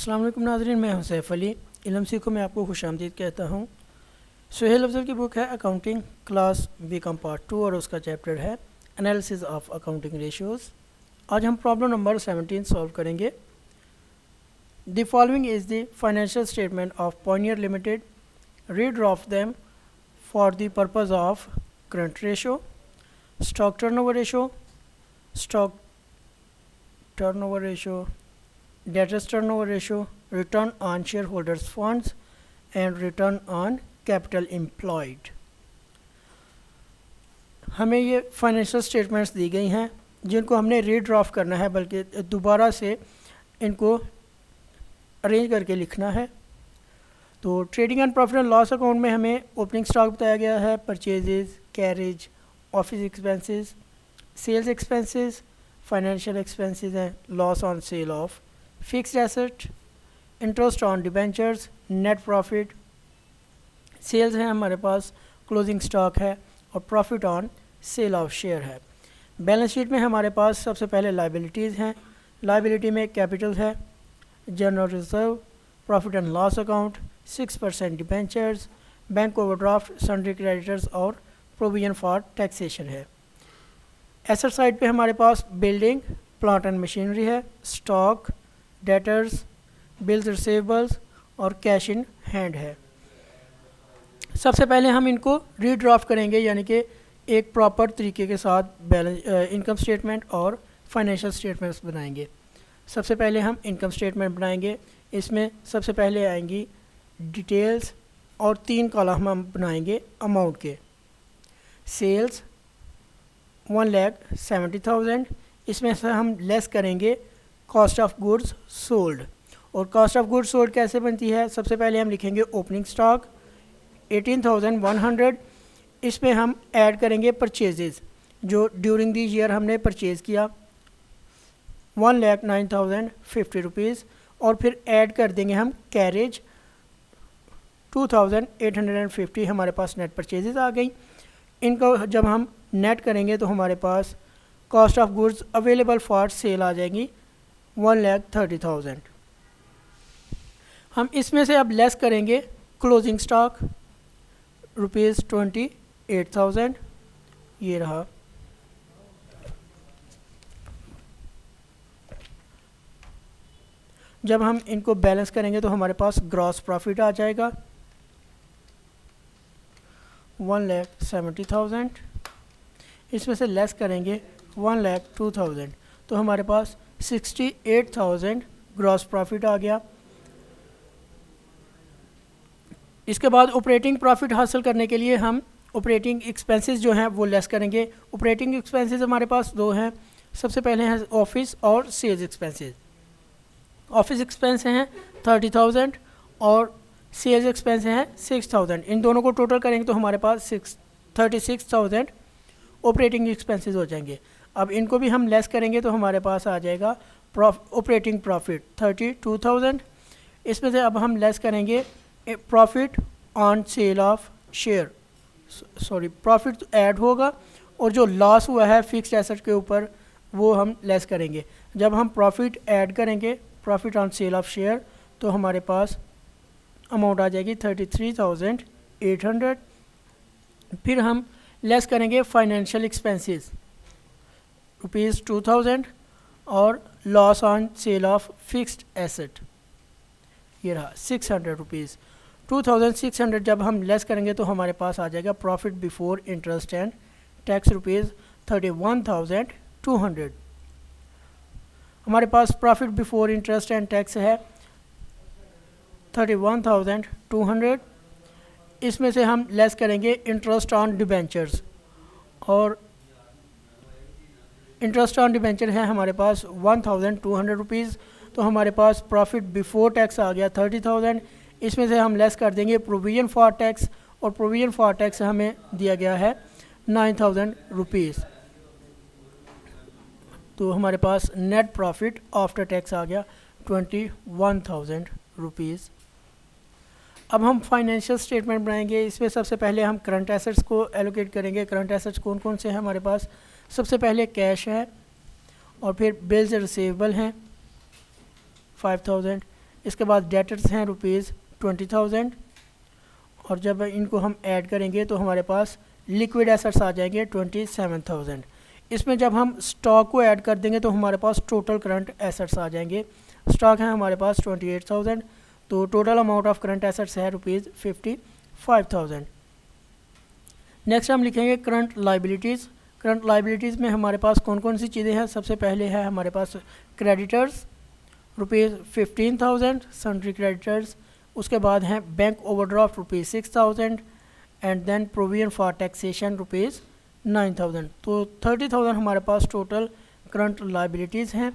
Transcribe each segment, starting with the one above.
अस्सलाम वालेकुम नाज़रीन, मैं हूं सैफ अली। इल्म सीखो में आपको खुशामदीद कहता हूं। सुहेल अफजल की बुक है अकाउंटिंग क्लास बीकॉम पार्ट 2 और उसका चैप्टर है एनालिसिस ऑफ अकाउंटिंग रेशियोज़। आज हम प्रॉब्लम नंबर 17 सॉल्व करेंगे। The following is the financial statement of Pioneer limited. Read of them for the purpose of current ratio, stock turnover ratio, stock turnover ratio, debtors turnover ratio, return on shareholders funds and return on capital employed। हमें ये financial statements दी गई हैं जिनको हमने redraft करना है, बल्कि दोबारा से इनको अरेंज करके लिखना है। तो trading and profit and loss account में हमें ओपनिंग स्टॉक बताया गया है, purchases, carriage, office expenses, sales expenses, financial expenses हैं, loss on sale of fixed asset, interest on debentures, net profit, sales हैं हमारे पास, क्लोजिंग स्टॉक है और profit on sale of share है। बैलेंस शीट में हमारे पास सबसे पहले लायबिलिटीज़ हैं। लायबिलिटी में कैपिटल है, general reserve, profit and loss account, 6% debentures, bank overdraft, sundry creditors और प्रोविजन फॉर टैक्सेशन है। एसेट साइड पे हमारे पास बिल्डिंग, प्लांट एंड मशीनरी है, स्टॉक, डेटर्स, बिल्स रिसीवेबल्स और कैश इन हैंड है। सबसे पहले हम इनको रीड्राफ्ट करेंगे, यानी कि एक प्रॉपर तरीके के साथ बैलेंस इनकम स्टेटमेंट और फाइनेंशियल स्टेटमेंट्स बनाएंगे। सबसे पहले हम इनकम स्टेटमेंट बनाएंगे। इसमें सबसे पहले आएंगी डिटेल्स और 3 कॉलम हम बनाएंगे अमाउंट के। सेल्स 1,70,000, इसमें से हम लेस करेंगे कॉस्ट ऑफ गुड्स सोल्ड। और कॉस्ट ऑफ गुड्स सोल्ड कैसे बनती है? सबसे पहले हम लिखेंगे ओपनिंग स्टॉक 18,100, इसमें हम ऐड करेंगे परचेजेस जो ड्यूरिंग दी ईयर हमने परचेज़ किया 1,09,050 रुपीज़, और फिर ऐड कर देंगे हम कैरेज 2,850। हमारे पास नेट परचेजेस आ गई। इनको जब हम नेट करेंगे तो हमारे पास cost of goods available for sale आ जाएंगी 1,30,000। हम इसमें से अब लेस करेंगे क्लोजिंग स्टॉक ₹28,000, ये रहा। जब हम इनको बैलेंस करेंगे तो हमारे पास ग्रॉस प्रॉफिट आ जाएगा 1,70,000, इसमें से लेस करेंगे 1,02,000 तो हमारे पास 68,000 ग्रॉस प्रॉफिट आ गया। इसके बाद ऑपरेटिंग प्रॉफिट हासिल करने के लिए हम ऑपरेटिंग एक्सपेंसेस जो हैं वो लेस करेंगे। ऑपरेटिंग एक्सपेंसेस हमारे पास 2 हैं। सबसे पहले हैं ऑफिस और सेल्स एक्सपेंसेस। ऑफिस एक्सपेंस हैं 30,000 और सेल्स एक्सपेंस हैं 6,000। इन दोनों को टोटल करेंगे तो हमारे पास 36,000 ऑपरेटिंग एक्सपेंसेस हो जाएंगे। अब इनको भी हम लेस करेंगे तो हमारे पास आ जाएगा ऑपरेटिंग प्रॉफिट 32,000। इसमें से अब हम लेस करेंगे profit on sale of share, profit add होगा और जो लॉस हुआ है फिक्स्ड एसेट के ऊपर वो हम लेस करेंगे। जब हम प्रॉफिट ऐड करेंगे profit on sale of share तो हमारे पास अमाउंट आ जाएगी 33,800। फिर हम लेस करेंगे फाइनेंशियल एक्सपेंसेस ₹2,000 और loss on sale of fixed asset, ये रहा 600 रुपीज़। 2,600 जब हम लेस करेंगे तो हमारे पास आ जाएगा profit before interest and tax ₹31,200। हमारे पास profit before interest and tax है 31,200। इसमें से हम लेस करेंगे इंटरेस्ट ऑन डिबेंचर्स, और इंटरेस्ट ऑन डिबेंचर है हमारे पास 1,200 रुपीज़। तो हमारे पास प्रॉफिट बिफोर टैक्स आ गया 30,000। इसमें से हम लेस कर देंगे प्रोविजन फॉर टैक्स, और प्रोविजन फॉर टैक्स हमें दिया गया है 9,000 रुपीज़। तो हमारे पास नेट प्रॉफिट आफ्टर टैक्स आ गया 21,000 रुपीज़। अब हम फाइनेंशियल स्टेटमेंट बनाएंगे। इसमें सबसे पहले हम करंट एसेट्स को एलोकेट करेंगे। करंट एसेट्स कौन कौन से हैं हमारे पास? सबसे पहले कैश है, और फिर बिल्स रिसीवेबल हैं 5,000, इसके बाद डेटर्स हैं ₹20,000 और जब इनको हम ऐड करेंगे तो हमारे पास लिक्विड एसेट्स आ जाएंगे 27,000। इसमें जब हम स्टॉक को ऐड कर देंगे तो हमारे पास टोटल करंट एसेट्स आ जाएंगे। स्टॉक है हमारे पास 28,000, तो total amount of current assets है ₹55,000। नेक्स्ट हम लिखेंगे करंट लाइबिलिटीज़। करंट लाइबिलिटीज़ में हमारे पास कौन कौन सी चीज़ें हैं। सबसे पहले है हमारे पास क्रेडिटर्स ₹15,000 सन्ड्री क्रेडिटर्स। उसके बाद हैं bank overdraft ₹6,000 and then provision for taxation ₹9,000। तो 30,000 हमारे पास टोटल करंट लाइबिलिटीज़ हैं।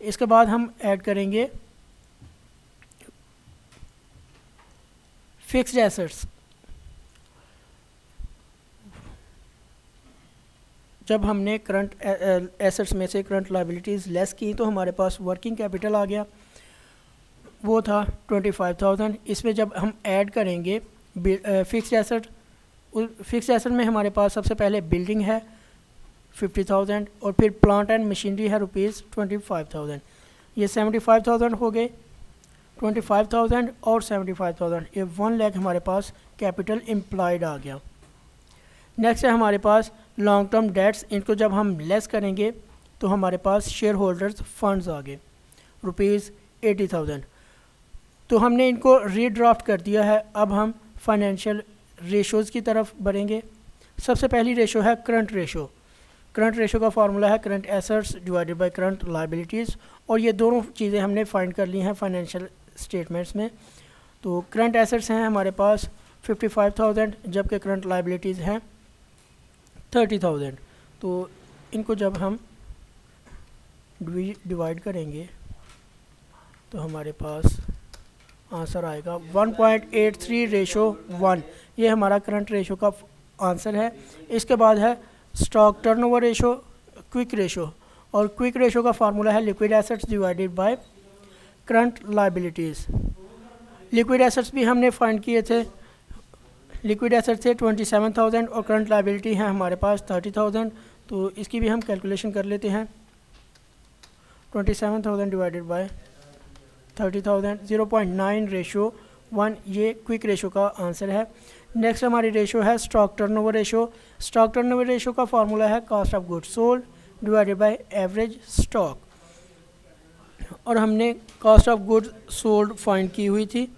इसके बाद हम ऐड करेंगे फिक्स्ड एसेट्स। जब हमने करंट एसेट्स में से करंट लाइबिलिटीज़ लेस की तो हमारे पास वर्किंग कैपिटल आ गया, वो था 25,000। इसमें जब हम ऐड करेंगे फिक्स्ड एसेट, फिक्स्ड एसेट में हमारे पास सबसे पहले बिल्डिंग है 50,000 और फिर प्लांट एंड मशीनरी है ₹25,000। ये 75,000 हो गए। 25,000 और 75,000, ये 1 लाख हमारे पास कैपिटल एम्प्लॉयड आ गया। नेक्स्ट है हमारे पास लॉन्ग टर्म डेट्स। इनको जब हम लेस करेंगे तो हमारे पास शेयर होल्डर्स फंड्स आ गए ₹80,000। तो हमने इनको रीड्राफ्ट कर दिया है। अब हम फाइनेंशियल रेशोज़ की तरफ बढ़ेंगे। सबसे पहली रेशो है करंट रेशो। करंट रेशो का फार्मूला है current assets divided by current liabilities, और ये दोनों चीज़ें हमने फाइंड कर ली हैं फाइनेंशियल स्टेटमेंट्स में। तो करंट एसेट्स हैं हमारे पास 55,000 जबकि करंट लाइबिलिटीज़ हैं 30,000। तो इनको जब हम डिवाइड करेंगे तो हमारे पास आंसर आएगा 1.83:1। ये हमारा करंट रेशो का आंसर है। इसके बाद है stock turnover ratio, quick ratio, और क्विक रेशो का फार्मूला है liquid assets divided by current liabilities. Liquid assets भी हमने फाइंड किए थे। लिक्विड एसेट्स थे 27,000 और करंट लाइबिलिटी है हमारे पास 30,000। तो इसकी भी हम कैलकुलेशन कर लेते हैं। 27,000 डिवाइडेड बाय 30,000, 0.9:1, ये क्विक रेशो का आंसर है। नेक्स्ट हमारी रेशो है stock turnover ratio. Stock turnover ratio का फार्मूला है cost of goods sold divided by average stock, और हमने cost of goods sold find की हुई थी।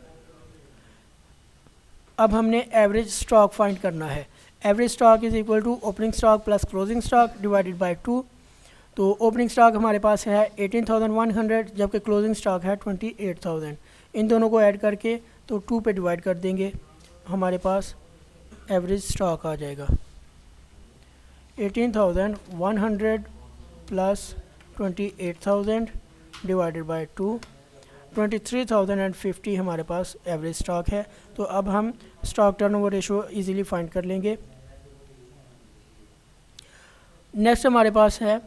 अब हमने एवरेज स्टॉक फाइंड करना है। Average stock is equal to opening stock plus closing stock divided by 2। तो ओपनिंग स्टॉक हमारे पास है 18,100 जबकि क्लोजिंग स्टॉक है 28,000। इन दोनों को ऐड करके तो 2 पे डिवाइड कर देंगे, हमारे पास एवरेज स्टॉक आ जाएगा 18,100 प्लस 28,000 डिवाइडेड बाय 2, 23,050 हमारे पास एवरेज स्टॉक है। तो अब हम stock turnover ratio easily find कर लेंगे। नेक्स्ट हमारे पास है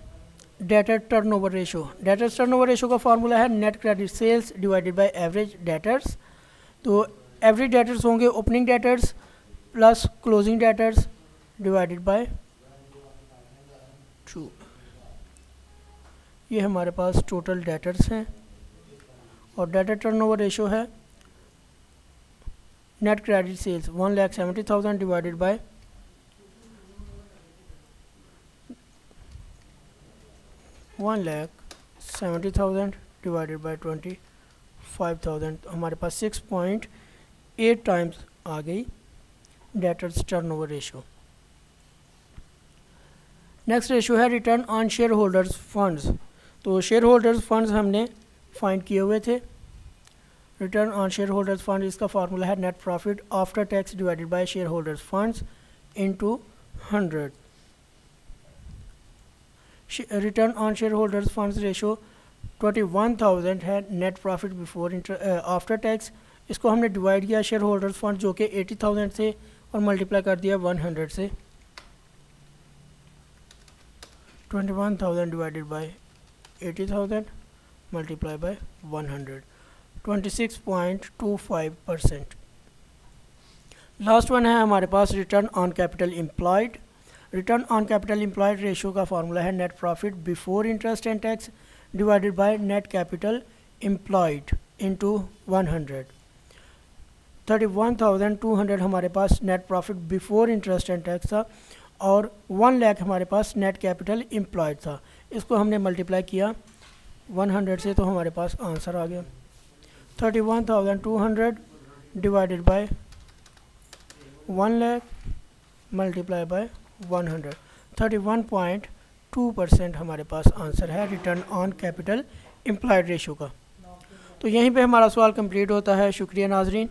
debtor turnover ratio. Debtor turnover ratio का फार्मूला है net credit sales divided by average debtors. तो एवरेज डेटर्स होंगे opening debtors plus closing debtors divided by 2। ये हमारे पास टोटल डेटर्स हैं और डेटर टर्नओवर रेशो है net credit sales 1,70,000 divided by 1,70,000 divided by 25,000। हमारे पास 6.8 टाइम्स आ गई debtors turnover ratio. Next ratio है return on share holders funds. तो शेयर होल्डर्स फंड्स हमने फाइंड किए हुए थे। Return on share holders fund, इसका फार्मूला है net profit after tax divided by share holders funds into 100। Return on share holders funds ratio 21,000 है net profit before after tax. इसको हमने divide किया शेयर होल्डर्स फंड जो कि 80,000 से और मल्टीप्लाई कर दिया 100 से। 21,000 divided by 80,000 multiply by 100, 26.25%। Last one है हमारे पास return on capital employed. Return on capital employed ratio का फार्मूला है net profit before interest and tax divided by net capital employed. Into 100। 31,200 हमारे पास net profit before interest and tax था और 1 लाख हमारे पास नेट कैपिटल एम्प्लॉयड था। इसको हमने मल्टीप्लाई किया 100 से, तो हमारे पास आंसर आ गया 31,200 divided by 1 lakh multiply by 100, 31.2% हमारे पास आंसर है return on capital employed ratio का। तो यहीं पे हमारा सवाल कंप्लीट होता है। शुक्रिया नाजरीन।